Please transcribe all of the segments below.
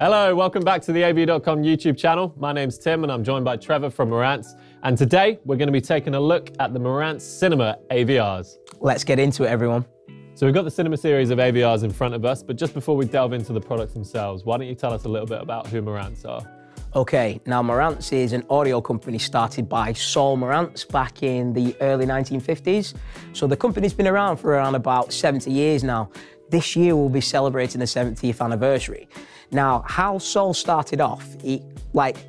Hello, welcome back to the AV.com YouTube channel. My name's Tim and I'm joined by Trevor from Marantz. And today we're going to be taking a look at the Marantz Cinema AVRs. Let's get into it, everyone. So we've got the Cinema series of AVRs in front of us, but just before we delve into the products themselves, why don't you tell us a little bit about who Marantz are? Okay, now Marantz is an audio company started by Saul Marantz back in the early 1950s. So the company's been around for around about 70 years now. This year we'll be celebrating the 70th anniversary. Now, how Saul started off,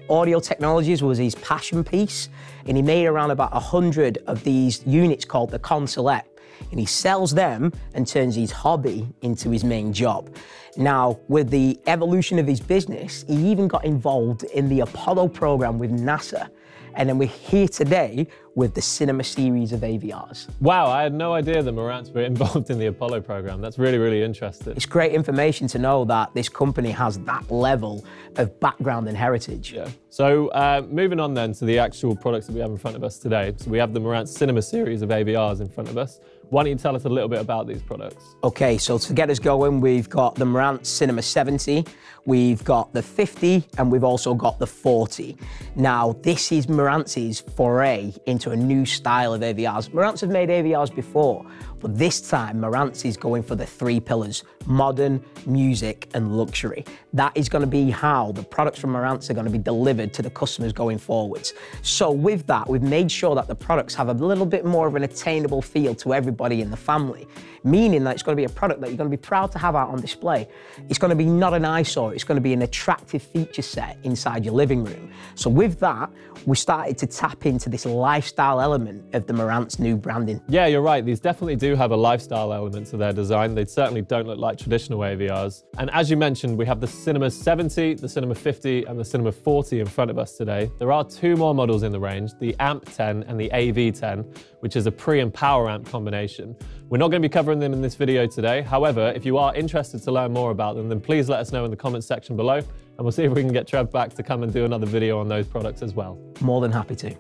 audio technologies was his passion piece, and he made around about 100 of these units called the Consulette, and he sells them and turns his hobby into his main job. Now, with the evolution of his business, he even got involved in the Apollo program with NASA. And then we're here today with the Cinema series of AVRs. Wow, I had no idea that Marantz were involved in the Apollo program. That's really, really interesting. It's great information to know that this company has that level of background and heritage. Yeah. So moving on then to the actual products that we have in front of us today. So we have the Marantz Cinema series of AVRs in front of us. Why don't you tell us a little bit about these products? Okay, so to get us going, we've got the Marantz Cinema 70, we've got the 50, and we've also got the 40. Now, this is Marantz's foray into a new style of AVRs. Marantz have made AVRs before, but this time Marantz is going for the three pillars: modern, music, and luxury. That is going to be how the products from Marantz are going to be delivered to the customers going forwards. So with that, we've made sure that the products have a little bit more of an attainable feel to everybody in the family, meaning that it's going to be a product that you're going to be proud to have out on display. It's going to be not an eyesore, it's going to be an attractive feature set inside your living room. So with that, we started to tap into this lifestyle element of the Marantz new branding. Yeah, you're right. These definitely do have a lifestyle element to their design. They certainly don't look like traditional AVRs. And as you mentioned, we have the Cinema 70, the Cinema 50, and the Cinema 40 in front of us today. There are two more models in the range, the Amp 10 and the AV 10, which is a pre and power amp combination. We're not going to be covering them in this video today. However, if you are interested to learn more about them, then please let us know in the comments section below, and we'll see if we can get Trev back to come and do another video on those products as well. More than happy to.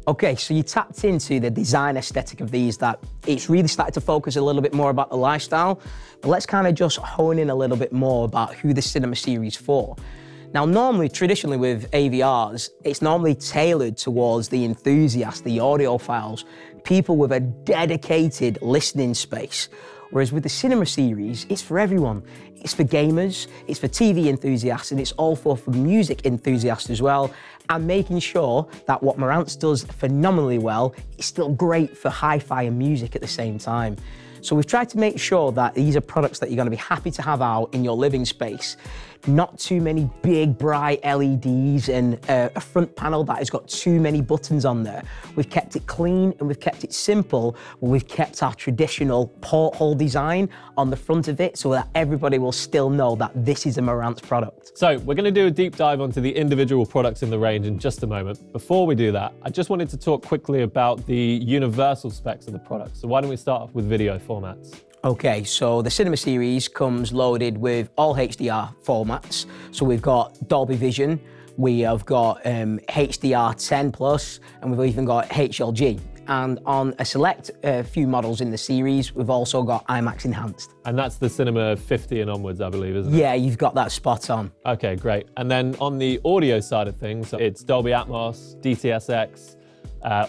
Okay, so you tapped into the design aesthetic of these, that it's really started to focus a little bit more about the lifestyle, but let's kind of just hone in a little bit more about who the Cinema series for. Now, normally, traditionally with AVRs, it's normally tailored towards the enthusiasts, the audiophiles, people with a dedicated listening space. Whereas with the Cinema series, it's for everyone. It's for gamers, it's for TV enthusiasts, and it's all for music enthusiasts as well, and making sure that what Marantz does phenomenally well is still great for hi-fi and music at the same time. So we've tried to make sure that these are products that you're going to be happy to have out in your living space. Not too many big, bright LEDs and a front panel that has got too many buttons on there. We've kept it clean and we've kept it simple, but we've kept our traditional porthole design on the front of it so that everybody will still know that this is a Marantz product. So we're going to do a deep dive onto the individual products in the range in just a moment. Before we do that, I just wanted to talk quickly about the universal specs of the product. So why don't we start off with video formats? Okay, so the Cinema series comes loaded with all HDR formats. So we've got Dolby Vision, we have got HDR10 Plus, and we've even got HLG. And on a select few models in the series, we've also got IMAX Enhanced. And that's the Cinema 50 and onwards, I believe, isn't it? Yeah, you've got that spot on. Okay, great. And then on the audio side of things, it's Dolby Atmos, DTSX,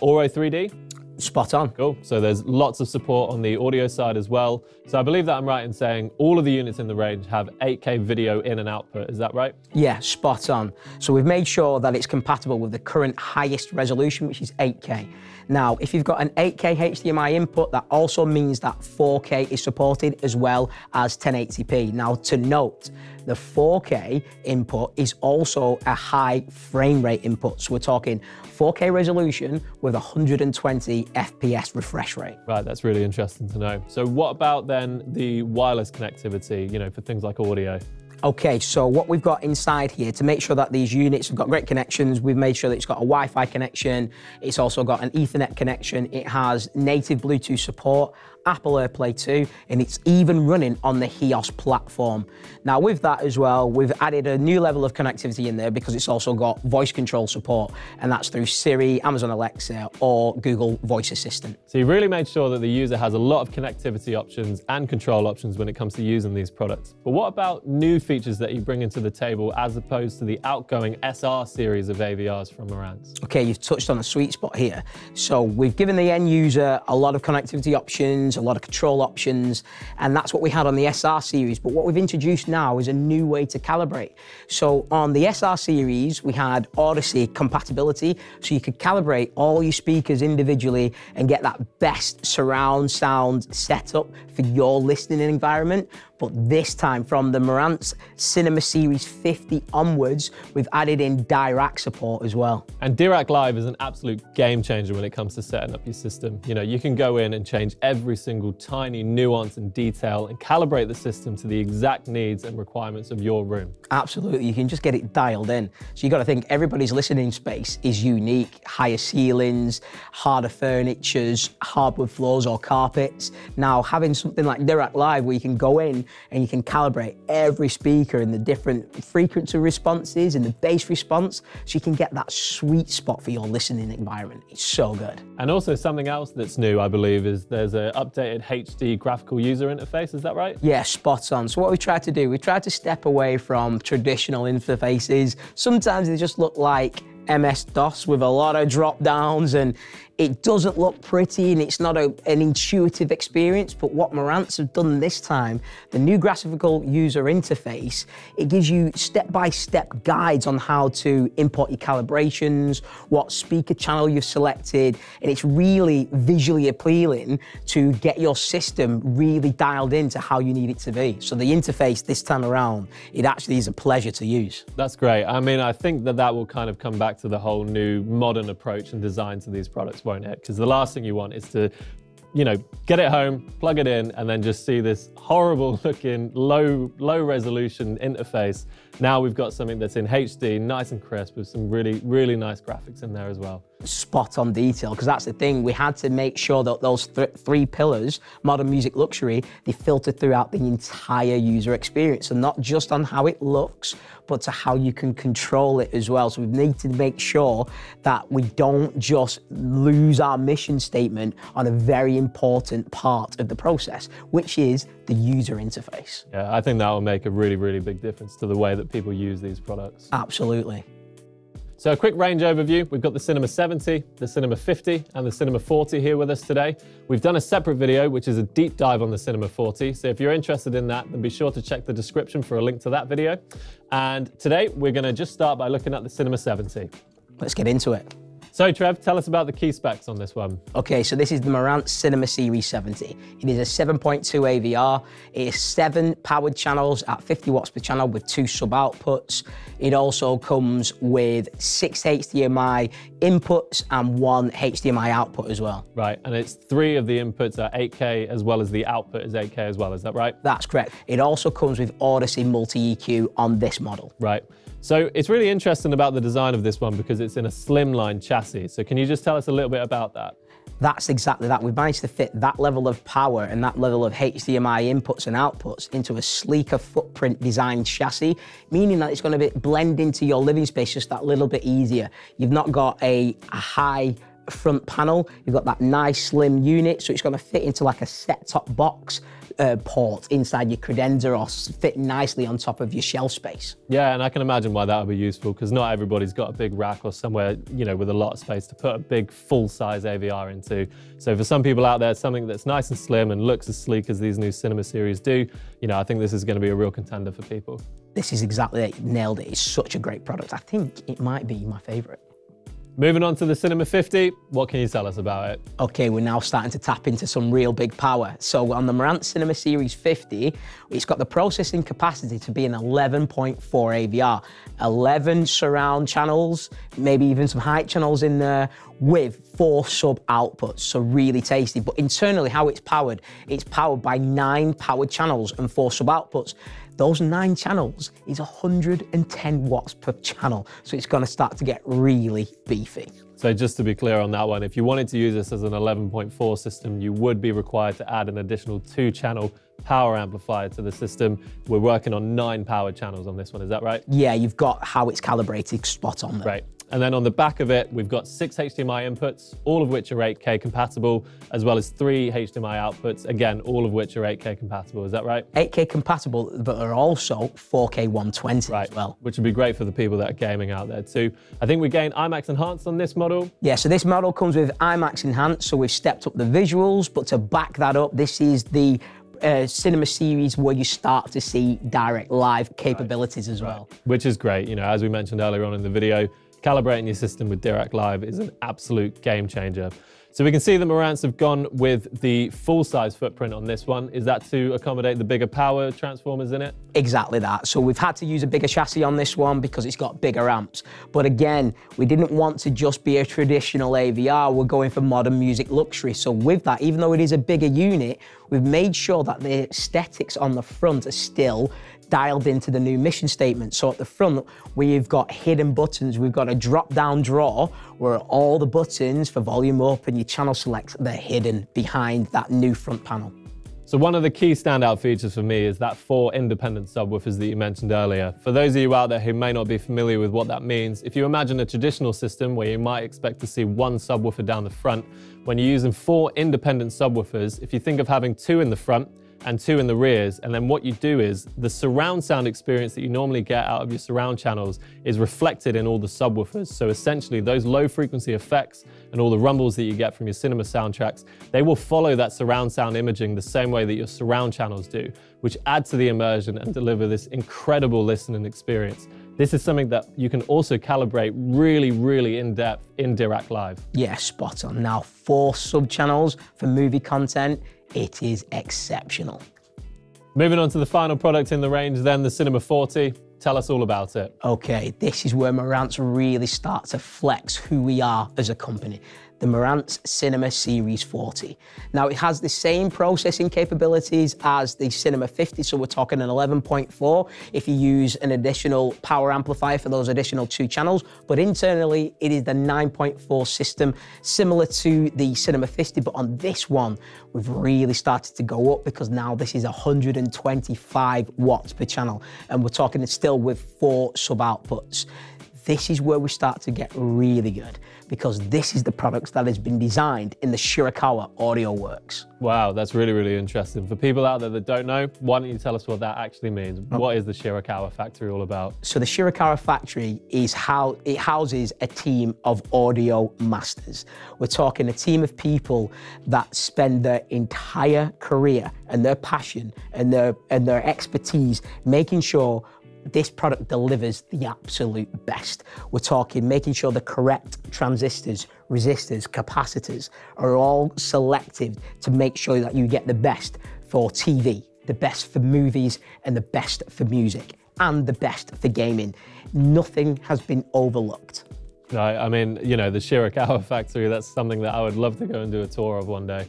Auro 3D. Spot on. Cool. So there's lots of support on the audio side as well. So I believe that I'm right in saying all of the units in the range have 8K video in and output. Is that right? Yeah, spot on. So we've made sure that it's compatible with the current highest resolution, which is 8K. Now, if you've got an 8K HDMI input, that also means that 4K is supported as well as 1080p. Now, to note, the 4K input is also a high frame rate input. So we're talking 4K resolution with 120 FPS refresh rate. Right, that's really interesting to know. So what about then the wireless connectivity, for things like audio? Okay, so what we've got inside here to make sure that these units have got great connections, we've made sure that it's got a Wi-Fi connection, it's also got an Ethernet connection, it has native Bluetooth support, Apple AirPlay 2, and it's even running on the HEOS platform. Now with that as well, we've added a new level of connectivity in there because it's also got voice control support, and that's through Siri, Amazon Alexa, or Google Voice Assistant. So you really made sure that the user has a lot of connectivity options and control options when it comes to using these products. But what about new features that you bring into the table as opposed to the outgoing SR series of AVRs from Marantz? Okay, you've touched on a sweet spot here. So we've given the end user a lot of connectivity options, a lot of control options, and that's what we had on the SR series. But what we've introduced now is a new way to calibrate. So on the SR series, we had Odyssey compatibility, so you could calibrate all your speakers individually and get that best surround sound setup for your listening environment. But this time, from the Marantz Cinema Series 50 onwards, we've added in Dirac support as well. And Dirac Live is an absolute game changer when it comes to setting up your system. You know, you can go in and change every single tiny nuance and detail and calibrate the system to the exact needs and requirements of your room. Absolutely, you can just get it dialed in. So you got to think everybody's listening space is unique. Higher ceilings, harder furnitures, hardwood floors or carpets. Now having something like Dirac Live where you can go in and you can calibrate every speaker and the different frequency responses and the bass response, so you can get that sweet spot for your listening environment. It's so good. And also something else that's new, I believe, is there's an updated HD graphical user interface, is that right? Yeah, spot on. So what we tried to do, we tried to step away from traditional interfaces. Sometimes they just look like MS-DOS with a lot of drop downs, and it doesn't look pretty and it's not an intuitive experience. But what Marantz have done this time, the new graphical user interface, it gives you step-by-step guides on how to import your calibrations, what speaker channel you've selected, and it's really visually appealing to get your system really dialed into how you need it to be. So the interface this time around, it actually is a pleasure to use. That's great. I mean, I think that will kind of come back to the whole new modern approach and design to these products, won't it? Because the last thing you want is to, you know, get it home, plug it in, and then just see this horrible looking, low resolution interface. Now we've got something that's in HD, nice and crisp, with some really, really nice graphics in there as well. Spot on detail, because that's the thing. We had to make sure that those three pillars, modern music, luxury, they filter throughout the entire user experience, and not just on how it looks, but to how you can control it as well. So we need to make sure that we don't just lose our mission statement on a very important part of the process, which is the user interface. Yeah, I think that will make a really, really big difference to the way that people use these products. Absolutely. So a quick range overview. We've got the Cinema 70, the Cinema 50, and the Cinema 40 here with us today. We've done a separate video, which is a deep dive on the Cinema 40. So if you're interested in that, then be sure to check the description for a link to that video. And today, we're gonna just start by looking at the Cinema 70. Let's get into it. So Trev, tell us about the key specs on this one. Okay, so this is the Marantz Cinema Series 70. It is a 7.2 AVR. It is 7 powered channels at 50 watts per channel with 2 sub outputs. It also comes with 6 HDMI inputs and 1 HDMI output as well. Right, and it's 3 of the inputs are 8K as well as the output is 8K as well, is that right? That's correct. It also comes with Odyssey multi-EQ on this model. Right. So it's really interesting about the design of this one because it's in a slimline chassis. So can you just tell us a little bit about that? That's exactly that. We've managed to fit that level of power and that level of HDMI inputs and outputs into a sleeker footprint designed chassis, meaning that it's going to blend into your living space just that little bit easier. You've not got a high front panel, you've got that nice slim unit, so it's going to fit into like a set-top box port inside your credenza or fit nicely on top of your shelf space. Yeah, and I can imagine why that would be useful because not everybody's got a big rack or somewhere, you know, with a lot of space to put a big full-size AVR into. So for some people out there, something that's nice and slim and looks as sleek as these new Cinema Series do, you know, I think this is going to be a real contender for people. This is exactly it. Nailed it. It's such a great product. I think it might be my favorite. Moving on to the Cinema 50, what can you tell us about it? Okay, we're now starting to tap into some real big power. So on the Marantz Cinema Series 50, it's got the processing capacity to be an 11.4 AVR, 11 surround channels, maybe even some height channels in there, with 4 sub outputs, so really tasty. But internally, how it's powered by 9 powered channels and 4 sub outputs. those 9 channels is 110 watts per channel. So it's gonna start to get really beefy. So just to be clear on that one, if you wanted to use this as an 11.4 system, you would be required to add an additional 2-channel power amplifier to the system. We're working on 9 powered channels on this one, is that right? Yeah, you've got how it's calibrated spot on there. Right. And then on the back of it, we've got 6 HDMI inputs, all of which are 8K compatible, as well as 3 HDMI outputs, again, all of which are 8K compatible, is that right? 8K compatible, but are also 4K 120 as well. Which would be great for the people that are gaming out there too. I think we gain IMAX Enhanced on this model. Yeah, so this model comes with IMAX Enhanced, so we've stepped up the visuals, but to back that up, this is the cinema series where you start to see direct live capabilities as well. Which is great, you know, as we mentioned earlier on in the video, calibrating your system with Direct Live is an absolute game changer. So we can see that Marantz have gone with the full-size footprint on this one. Is that to accommodate the bigger power transformers in it? Exactly that. So we've had to use a bigger chassis on this one because it's got bigger amps. But again, we didn't want to just be a traditional AVR. We're going for modern music luxury. So with that, even though it is a bigger unit, we've made sure that the aesthetics on the front are still dialed into the new mission statement. So at the front, we've got hidden buttons. We've got a drop-down drawer where all the buttons for volume up and your channel select, they're hidden behind that new front panel. So one of the key standout features for me is that 4 independent subwoofers that you mentioned earlier. For those of you out there who may not be familiar with what that means, if you imagine a traditional system where you might expect to see 1 subwoofer down the front, when you're using 4 independent subwoofers, if you think of having 2 in the front and 2 in the rears, and then what you do is the surround sound experience that you normally get out of your surround channels is reflected in all the subwoofers. So essentially those low frequency effects and all the rumbles that you get from your cinema soundtracks, they will follow that surround sound imaging the same way that your surround channels do, which add to the immersion and deliver this incredible listening experience. This is something that you can also calibrate really, really in-depth in Direct Live. Yeah, spot on. Now 4 sub-channels for movie content, it is exceptional. Moving on to the final product in the range then, the Cinema 40. Tell us all about it. Okay, this is where Marantz really start to flex who we are as a company. The Marantz Cinema Series 40. Now it has the same processing capabilities as the Cinema 50, so we're talking an 11.4 if you use an additional power amplifier for those additional 2 channels, but internally it is the 9.4 system, similar to the Cinema 50, but on this one, we've really started to go up because now this is 125 watts per channel, and we're talking still with 4 sub-outputs. This is where we start to get really good because this is the product that has been designed in the Shirakawa Audio Works. Wow, that's really, really interesting. For people out there that don't know, why don't you tell us what that actually means? What is the Shirakawa factory all about? So the Shirakawa factory is how it houses a team of audio masters. We're talking a team of people that spend their entire career and their passion and their expertise making sure this product delivers the absolute best. We're talking making sure the correct transistors, resistors, capacitors are all selected to make sure that you get the best for TV, the best for movies, and the best for music, and the best for gaming. Nothing has been overlooked. I mean, you know, the Shirakawa factory, that's something that I would love to go and do a tour of one day.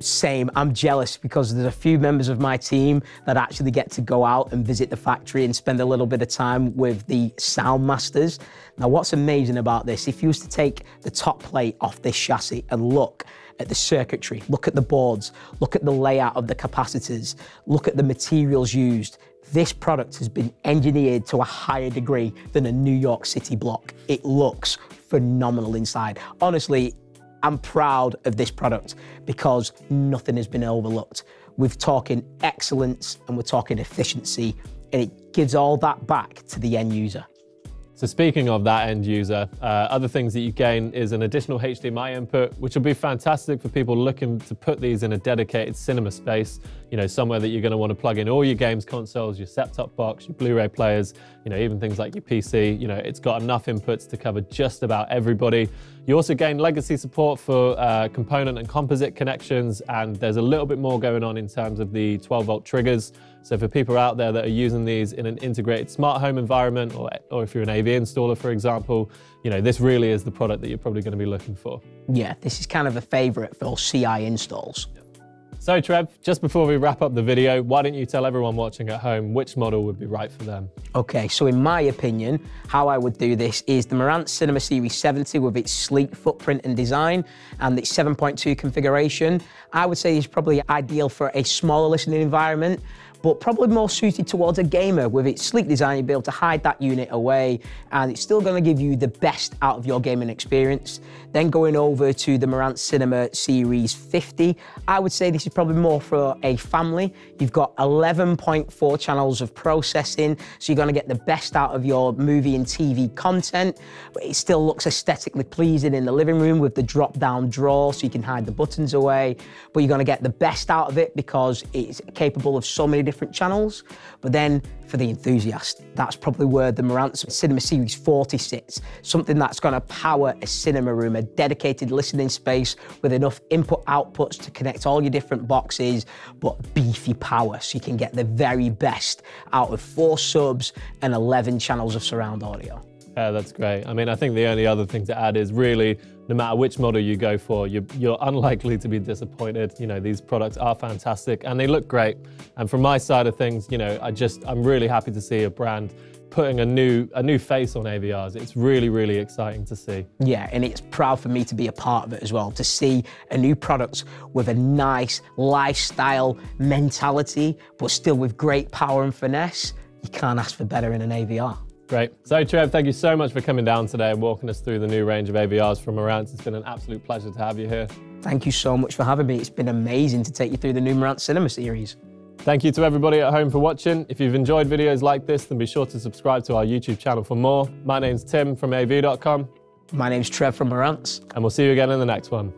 Same, I'm jealous because there's a few members of my team that actually get to go out and visit the factory and spend a little bit of time with the sound masters. Now what's amazing about this, if you was to take the top plate off this chassis and look at the circuitry, look at the boards, look at the layout of the capacitors, look at the materials used, this product has been engineered to a higher degree than a New York City block. It looks phenomenal inside. Honestly, I'm proud of this product because nothing has been overlooked. We're talking excellence and we're talking efficiency, and it gives all that back to the end user. So speaking of that end user, other things that you gain is an additional HDMI input, which will be fantastic for people looking to put these in a dedicated cinema space, you know, somewhere that you're going to want to plug in all your games consoles, your set-top box, your Blu-ray players, you know, even things like your PC. You know, it's got enough inputs to cover just about everybody. You also gain legacy support for component and composite connections, and there's a little bit more going on in terms of the 12-volt triggers. So for people out there that are using these in an integrated smart home environment, or if you're an AV installer, for example, you know, this really is the product that you're probably going to be looking for. Yeah, this is kind of a favorite for CI installs. So Trev, just before we wrap up the video, why don't you tell everyone watching at home which model would be right for them? Okay, so in my opinion, how I would do this is the Marantz Cinema Series 70 with its sleek footprint and design and its 7.2 configuration, I would say is probably ideal for a smaller listening environment, but probably more suited towards a gamer. With its sleek design, you'll be able to hide that unit away, and it's still gonna give you the best out of your gaming experience. Then going over to the Marantz Cinema Series 50, I would say this is probably more for a family. You've got 11.4 channels of processing, so you're gonna get the best out of your movie and TV content, but it still looks aesthetically pleasing in the living room with the drop-down drawer, so you can hide the buttons away, but you're gonna get the best out of it because it's capable of so many different channels. But then for the enthusiast, that's probably where the Marantz Cinema Series 40 sits. Something that's going to power a cinema room, a dedicated listening space with enough input outputs to connect all your different boxes, but beefy power so you can get the very best out of 4 subs and 11 channels of surround audio. Yeah, that's great. I mean, I think the only other thing to add is really, no matter which model you go for, you're unlikely to be disappointed. You know, these products are fantastic and they look great. And from my side of things, you know, I'm really happy to see a brand putting a new face on AVRs. It's really, really exciting to see. Yeah, and it's proud for me to be a part of it as well, to see a new product with a nice lifestyle mentality, but still with great power and finesse. You can't ask for better in an AVR. Great. So Trev, thank you so much for coming down today and walking us through the new range of AVRs from Marantz. It's been an absolute pleasure to have you here. Thank you so much for having me. It's been amazing to take you through the new Marantz Cinema Series. Thank you to everybody at home for watching. If you've enjoyed videos like this, then be sure to subscribe to our YouTube channel for more. My name's Tim from AV.com. My name's Trev from Marantz. And we'll see you again in the next one.